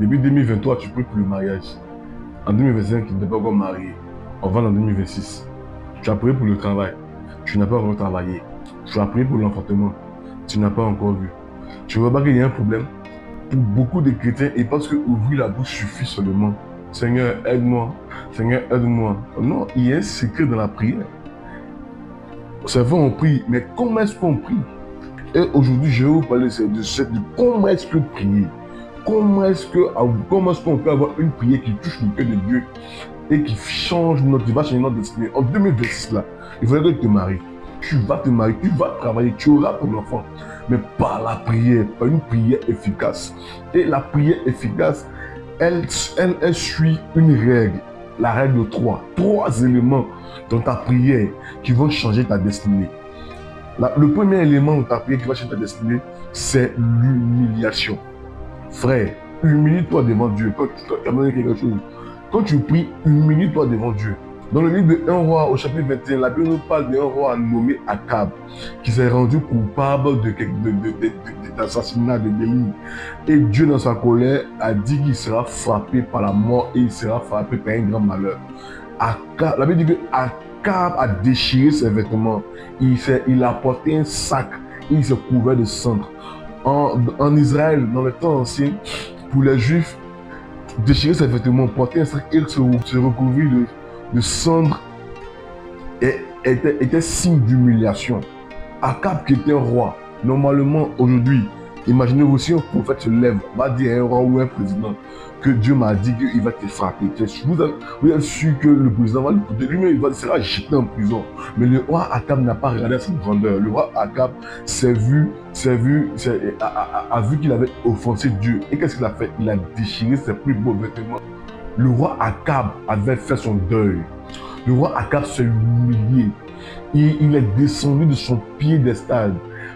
Depuis 2023, tu pries pour le mariage. En 2025, tu n'es pas encore marié. On va en 2026. Tu as prié pour le travail. Tu n'as pas encore travaillé. Tu as prié pour l'enfantement. Tu n'as pas encore vu. Tu vois pas qu'il y a un problème. Pour beaucoup de chrétiens, ils pensent que ouvrir la bouche suffit seulement. Seigneur, aide-moi. Seigneur, aide-moi. Non, il y a un secret dans la prière. C'est vrai, on prie, mais comment est-ce qu'on prie? Et aujourd'hui, je vais vous parler de comment est-ce que prier. Comment est-ce qu'on peut avoir une prière qui touche le cœur de Dieu et qui change qui va changer notre destinée. En 2026, là, il faudrait que tu te maries. Tu vas te marier, tu vas travailler, tu auras ton enfant. Mais par la prière, par une prière efficace. Et la prière efficace, elle suit une règle. La règle de 3. 3 éléments dans ta prière qui vont changer ta destinée. Le premier élément de ta prière qui va changer ta destinée, c'est l'humiliation. Frère, humilie-toi devant Dieu. Quand tu as besoin de quelque chose, quand tu pries, humilie-toi devant Dieu. Dans le livre de 1 roi, au chapitre 21, la Bible nous parle d'un roi nommé Akab, qui s'est rendu coupable d'assassinat, de délit. Et Dieu, dans sa colère, a dit qu'il sera frappé par la mort et il sera frappé par un grand malheur. Akab, la Bible dit que Akab a déchiré ses vêtements. Il a porté un sac et il s'est couvert de cendres. En Israël, dans le temps ancien, pour les Juifs, déchirer ses vêtements, porter un sac et se recouvrir de cendres était signe d'humiliation. Akab, qui était un roi, normalement aujourd'hui, imaginez-vous si un prophète se lève, va dire à un roi ou un président que Dieu m'a dit qu'il va te frapper. Vous avez su que le président va lui-même, il sera jeté en prison. Mais le roi Akab n'a pas regardé sa grandeur. Le roi Akab a vu qu'il avait offensé Dieu. Et qu'est-ce qu'il a fait? Il a déchiré ses plus beaux vêtements. Le roi Akab avait fait son deuil. Le roi Akab s'est humilié. Il est descendu de son piédestal.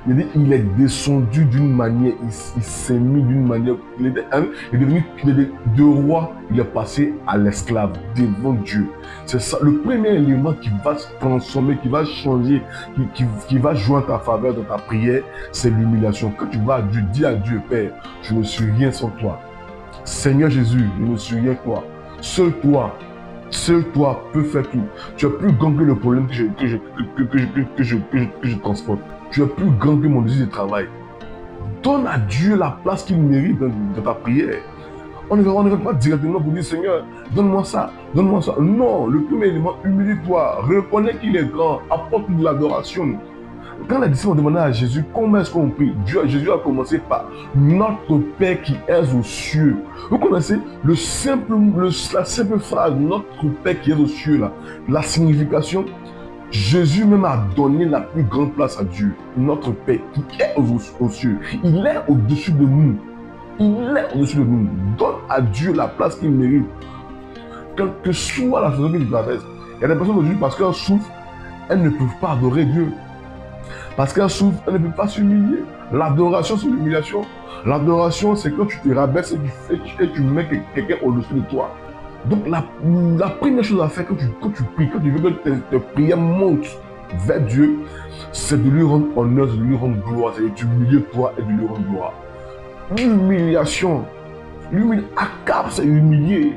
Il est descendu d'une manière, il s'est mis d'une manière, il est devenu de roi, il est passé à l'esclave devant Dieu. C'est ça, le premier élément qui va se transformer, qui va changer, qui va jouer en ta faveur dans ta prière, c'est l'humiliation. Quand tu vas à Dieu, dis à Dieu, Père, je ne suis rien sans toi. Seigneur Jésus, je ne suis rien sans toi. Seul toi peux faire tout. Tu es plus grand que le problème que je transporte. Tu es plus grand que mon désir de travail. Donne à Dieu la place qu'il mérite dans ta prière. On ne va pas directement pour dire Seigneur, donne-moi ça, donne-moi ça. Non, le premier élément, humilie-toi, reconnais qu'il est grand, apporte de l'adoration. Quand les disciples ont demandé à Jésus comment est-ce qu'on prie, Jésus a commencé par notre Père qui est aux cieux. Vous connaissez la simple phrase notre Père qui est aux cieux là, la signification. Jésus même a donné la plus grande place à Dieu, notre Père qui est aux cieux. Il est au-dessus de nous. Il est au-dessus de nous. Donne à Dieu la place qu'il mérite. Quelle que soit la situation qu'il traverse. Il y a des personnes aujourd'hui, parce qu'elles souffrent, elles ne peuvent pas adorer Dieu. Parce qu'elles souffrent, elles ne peuvent pas s'humilier. L'adoration, c'est l'humiliation. L'adoration, c'est quand tu te rabaisses et tu mets quelqu'un au-dessus de toi. Donc, la première chose à faire quand tu pries, quand tu veux que tes prières montent vers Dieu, c'est de lui rendre honneur, de lui rendre gloire, c'est de t'humilier toi et de lui rendre gloire. L'humiliation. Akab s'est humilié.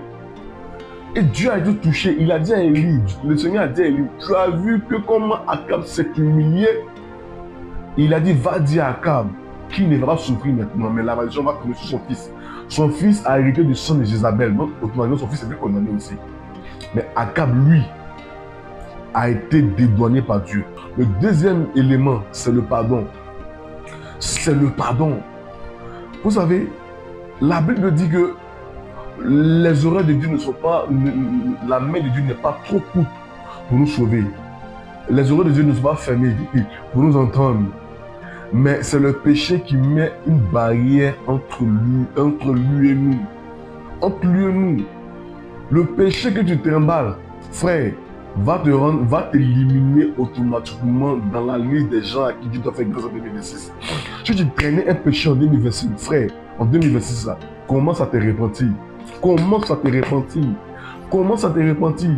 Et Dieu a été touché. Il a dit à Élie, le Seigneur a dit à Élie, tu as vu que comment Akab s'est humilié? Il a dit, va dire à Akab qu'il ne va pas souffrir maintenant, mais la malédiction va tomber sur son fils. Son fils a hérité du sang de Jézabel, donc automatiquement son fils est condamné aussi. Mais Akab, lui, a été dédouané par Dieu. Le deuxième élément, c'est le pardon. C'est le pardon. Vous savez, la Bible dit que les oreilles de Dieu ne sont pas, la main de Dieu n'est pas trop courte pour nous sauver. Les oreilles de Dieu ne sont pas fermées pour nous entendre. Mais c'est le péché qui met une barrière entre lui et nous. Entre lui et nous. Le péché que tu trimbales, frère, va t'éliminer automatiquement dans la liste des gens à qui tu dois faire grâce en 2026. Si tu traînais un péché en 2026, frère, en 2026, là, commence à te repentir. Commence à te repentir. Commence à te repentir.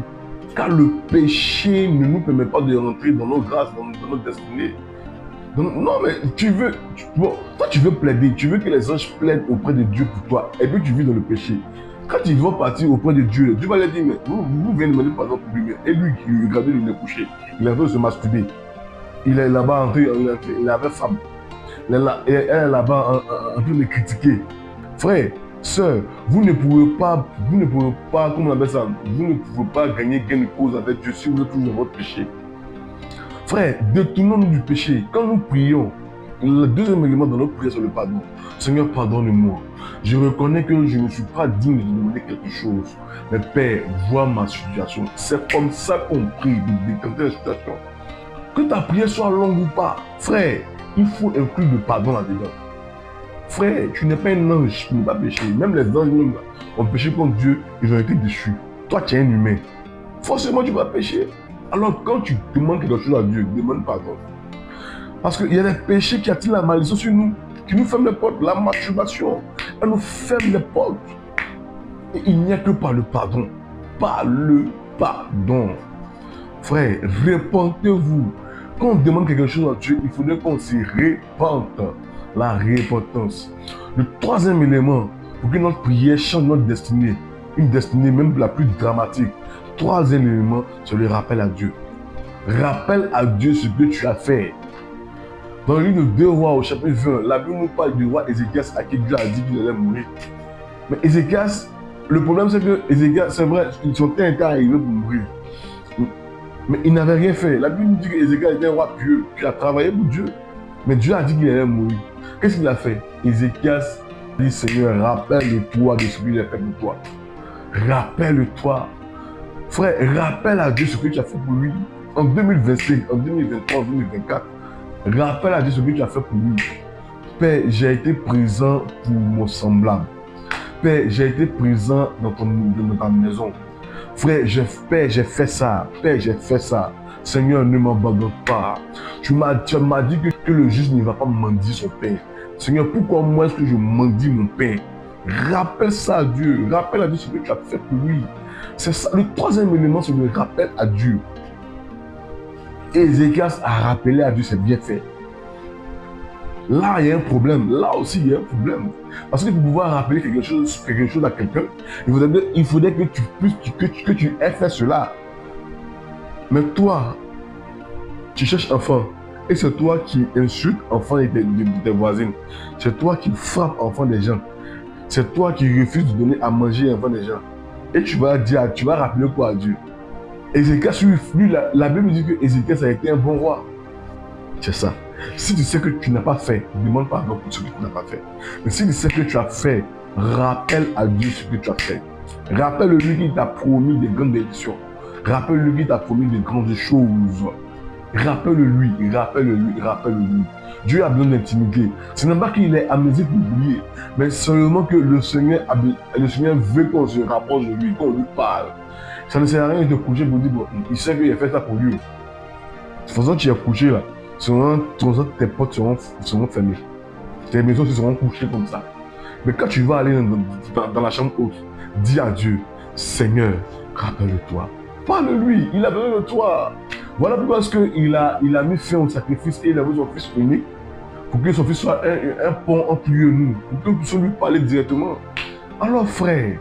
Car le péché ne nous permet pas de rentrer dans nos grâces, dans notre destinée. Donc, non, mais bon, toi, tu veux plaider, tu veux que les anges plaident auprès de Dieu pour toi, et puis tu vis dans le péché. Quand ils vont partir auprès de Dieu, Dieu va leur dire, mais vous venez demander pardon pour lui. Et lui, il regardait, il est couché. Il avait se masturber. Il est là-bas entré, il avait femme. Elle est là-bas en train de critiquer. Frère, sœur, vous ne pouvez pas, comment on appelle ça, vous ne pouvez pas gagner gain de cause avec Dieu si vous êtes toujours dans votre péché. Frère, détournons-nous du péché. Quand nous prions, le deuxième élément dans notre prière, c'est le pardon. Seigneur, pardonne-moi. Je reconnais que je ne suis pas digne de demander quelque chose. Mais Père, vois ma situation. C'est comme ça qu'on prie, de décanter la situation. Que ta prière soit longue ou pas, frère, il faut inclure le pardon là-dedans. Frère, tu n'es pas un ange qui ne va pas pécher. Même les anges ont péché contre Dieu, ils ont été déçus. Toi, tu es un humain. Forcément, tu vas pécher. Alors, quand tu demandes quelque chose à Dieu, demande pardon. Parce qu'il y a des péchés qui attirent la malédiction sur nous, qui nous ferment les portes. La masturbation, elle nous ferme les portes. Et il n'y a que par le pardon. Par le pardon. Frère, répentez-vous. Quand on demande quelque chose à Dieu, il faudrait qu'on s'y répente. La repentance. Le troisième élément, pour que notre prière change notre destinée, une destinée même la plus dramatique. Troisième élément, c'est le rappel à Dieu. Rappelle à Dieu ce que tu as fait. Dans le livre de 2 Rois au chapitre 20, la Bible nous parle du roi Ézéchias à qui Dieu a dit qu'il allait mourir. Mais Ézéchias, le problème c'est que Ézéchias, c'est vrai, son temps était arrivé pour mourir. Mais il n'avait rien fait. La Bible nous dit qu'Ézéchias était un roi pieux, qui a travaillé pour Dieu. Mais Dieu a dit qu'il allait mourir. Qu'est-ce qu'il a fait? Ézéchias dit, Seigneur, rappelle-toi de ce qu'il a fait pour toi. Rappelle-toi. Frère, rappelle à Dieu ce que tu as fait pour lui. En 2025, en 2023, en 2024, rappelle à Dieu ce que tu as fait pour lui. Père, j'ai été présent pour mon semblable. Père, j'ai été présent dans ta maison. Frère, j'ai fait ça. Père, j'ai fait ça. Seigneur, ne m'abandonne pas. Tu m'as dit que le juste ne va pas mendier son Père. Seigneur, pourquoi moi est-ce que je mendie mon Père? Rappelle ça à Dieu. Rappelle à Dieu ce que tu as fait pour lui. C'est ça. Le troisième élément, c'est le rappel à Dieu. Ézéchias a rappelé à Dieu ses bienfaits. Là, il y a un problème. Là aussi, il y a un problème. Parce que pour pouvoir rappeler quelque chose à quelqu'un, il faudrait que tu aies fait cela. Mais toi, tu cherches enfant. Et c'est toi qui insultes enfants de tes voisines. C'est toi qui frappes enfants des gens. C'est toi qui refuses de donner à manger enfants des gens. Et tu vas rappeler quoi à Dieu? Ézéchias, lui, la Bible dit que Ézéchias a été un bon roi. C'est ça. Si tu sais que tu n'as pas fait, demande pardon pour ce que tu n'as pas fait. Mais si tu sais que tu as fait, rappelle à Dieu ce que tu as fait. Rappelle-lui qu'il t'a promis des grandes bénédictions. Rappelle-lui qu'il t'a promis de grandes choses. Rappelle-lui. Dieu a besoin d'intimité. Ce n'est pas qu'il est amusé pour oublier, mais seulement que le Seigneur veut qu'on se rapproche de lui, qu'on lui parle. Ça ne sert à rien de te coucher pour dire, bon, il sait qu'il a fait ça pour lui. De toute façon, tu es couché là. Tes portes seront fermées. Tes maisons seront couchées comme ça. Mais quand tu vas aller dans la chambre haute, dis à Dieu, Seigneur, rappelle-toi. Parle-lui, il a besoin de toi. Voilà pourquoi il a mis fin au sacrifice et il a vu son fils unique pour que son fils soit un pont entre lui et nous, pour que nous puissions lui parler directement. Alors frère,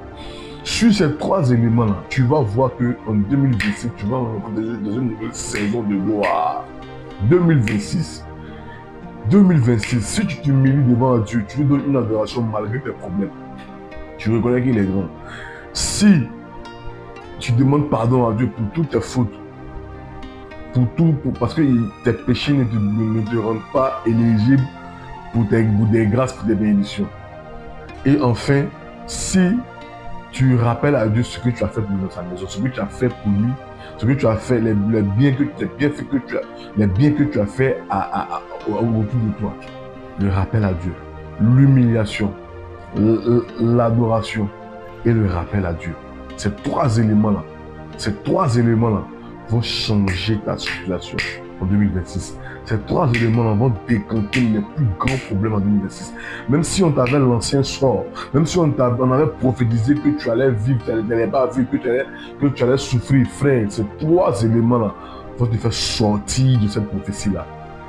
sur ces trois éléments-là, tu vas voir qu'en 2026, tu vas rentrer dans une nouvelle saison de gloire. 2026, si tu t'humilies devant Dieu, tu lui donnes une adoration malgré tes problèmes. Tu reconnais qu'il est grand. Si tu demandes pardon à Dieu pour toutes tes fautes, parce que tes péchés ne te rendent pas éligible pour des grâces, pour des bénédictions. Et enfin, si tu rappelles à Dieu ce que tu as fait pour sa maison, ce que tu as fait pour lui, ce que tu as fait, les biens que tu as fait autour de toi. Le rappel à Dieu, l'humiliation, l'adoration et le rappel à Dieu. Ces trois éléments-là vont changer ta situation en 2026. Ces trois éléments-là vont décanter les plus grands problèmes en 2026. Même si on t'avait l'ancien sort, même si on avait prophétisé que tu allais vivre, tu n'allais pas vivre, que tu allais souffrir, frère, ces trois éléments-là vont te faire sortir de cette prophétie-là.